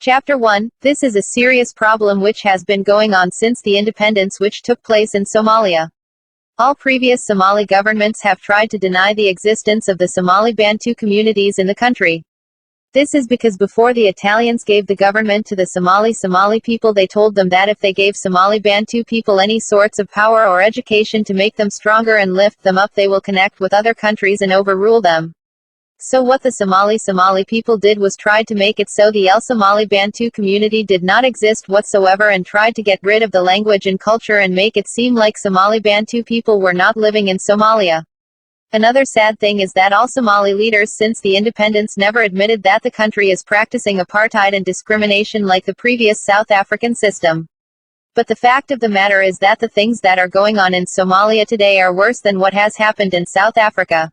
Chapter 1. This is a serious problem which has been going on since the independence which took place in Somalia. All previous Somali governments have tried to deny the existence of the Somali Bantu communities in the country. This is because before the Italians gave the government to the Somali people, they told them that if they gave Somali Bantu people any sorts of power or education to make them stronger and lift them up, they will connect with other countries and overrule them. So what the Somali people did was tried to make it so the Somali Bantu community did not exist whatsoever, and tried to get rid of the language and culture and make it seem like Somali Bantu people were not living in Somalia. Another sad thing is that all Somali leaders since the independence never admitted that the country is practicing apartheid and discrimination like the previous South African system. But the fact of the matter is that the things that are going on in Somalia today are worse than what has happened in South Africa.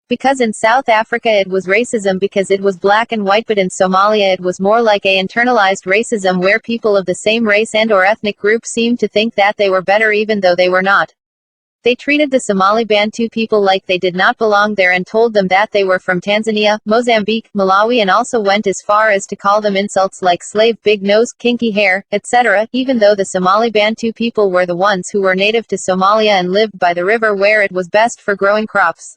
Because in South Africa it was racism because it was black and white, but in Somalia it was more like a internalized racism where people of the same race and or ethnic group seemed to think that they were better even though they were not. They treated the Somali Bantu people like they did not belong there and told them that they were from Tanzania, Mozambique, Malawi, and also went as far as to call them insults like slave, big nose, kinky hair, etc., even though the Somali Bantu people were the ones who were native to Somalia and lived by the river where it was best for growing crops.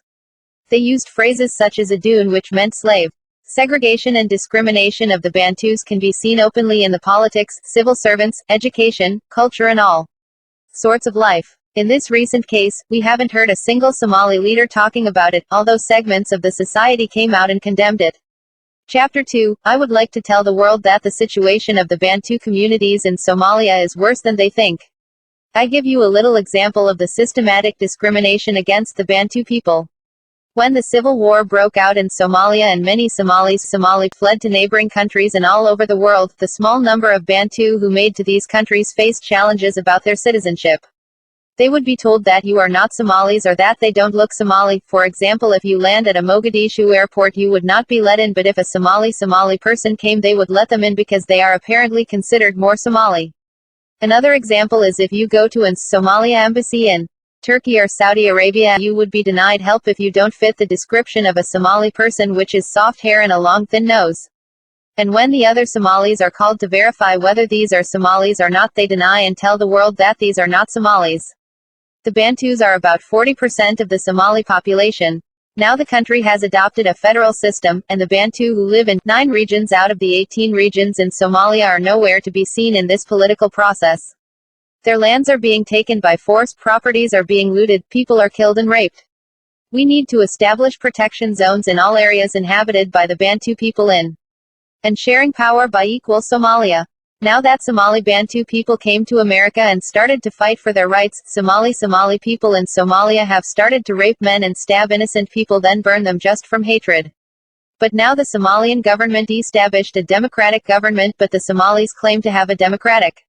They used phrases such as adun, which meant slave. Segregation and discrimination of the Bantus can be seen openly in the politics, civil servants, education, culture and all sorts of life. In this recent case, we haven't heard a single Somali leader talking about it, although segments of the society came out and condemned it. Chapter 2. I would like to tell the world that the situation of the Bantu communities in Somalia is worse than they think. I give you a little example of the systematic discrimination against the Bantu people. When the civil war broke out in Somalia and many Somali fled to neighboring countries and all over the world, the small number of Bantu who made to these countries faced challenges about their citizenship. They would be told that you are not Somalis or that they don't look Somali. For example, if you land at a Mogadishu airport you would not be let in, but if a Somali person came they would let them in because they are apparently considered more Somali. Another example is if you go to an Somalia embassy in Turkey or Saudi Arabia, you would be denied help if you don't fit the description of a Somali person, which is soft hair and a long thin nose. And when the other Somalis are called to verify whether these are Somalis or not, they deny and tell the world that these are not Somalis. The Bantus are about 40% of the Somali population. Now the country has adopted a federal system, and the Bantu who live in 9 regions out of the 18 regions in Somalia are nowhere to be seen in this political process. Their lands are being taken by force, properties are being looted, people are killed and raped. We need to establish protection zones in all areas inhabited by the Bantu people in and sharing power by equal Somalia. Now that Somali Bantu people came to America and started to fight for their rights, Somali people in Somalia have started to rape men and stab innocent people, then burn them just from hatred. But now the Somalian government established a democratic government, but the Somalis claim to have a democratic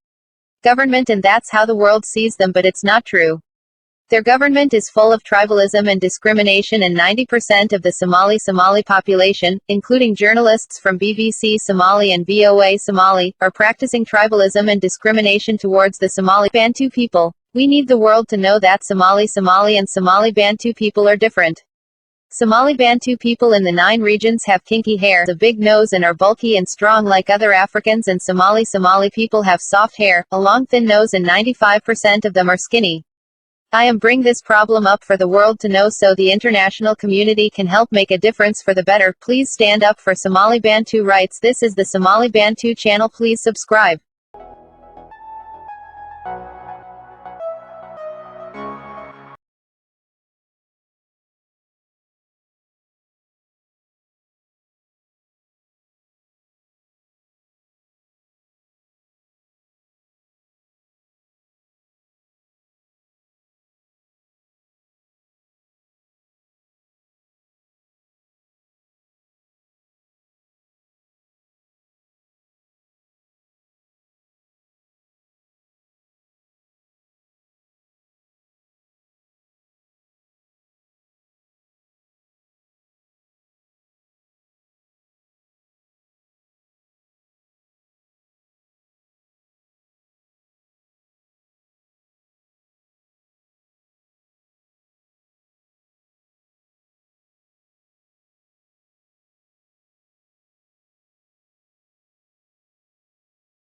government, and that's how the world sees them, but it's not true. Their government is full of tribalism and discrimination, and 90% of the Somali population, including journalists from BBC Somali and VOA Somali, are practicing tribalism and discrimination towards the Somali Bantu people. We need the world to know that Somali and Somali Bantu people are different. Somali Bantu people in the 9 regions have kinky hair, a big nose, and are bulky and strong like other Africans, and Somali people have soft hair, a long thin nose, and 95% of them are skinny. I am bring this problem up for the world to know so the international community can help make a difference for the better. Please stand up for Somali Bantu rights. This is the Somali Bantu channel. Please subscribe.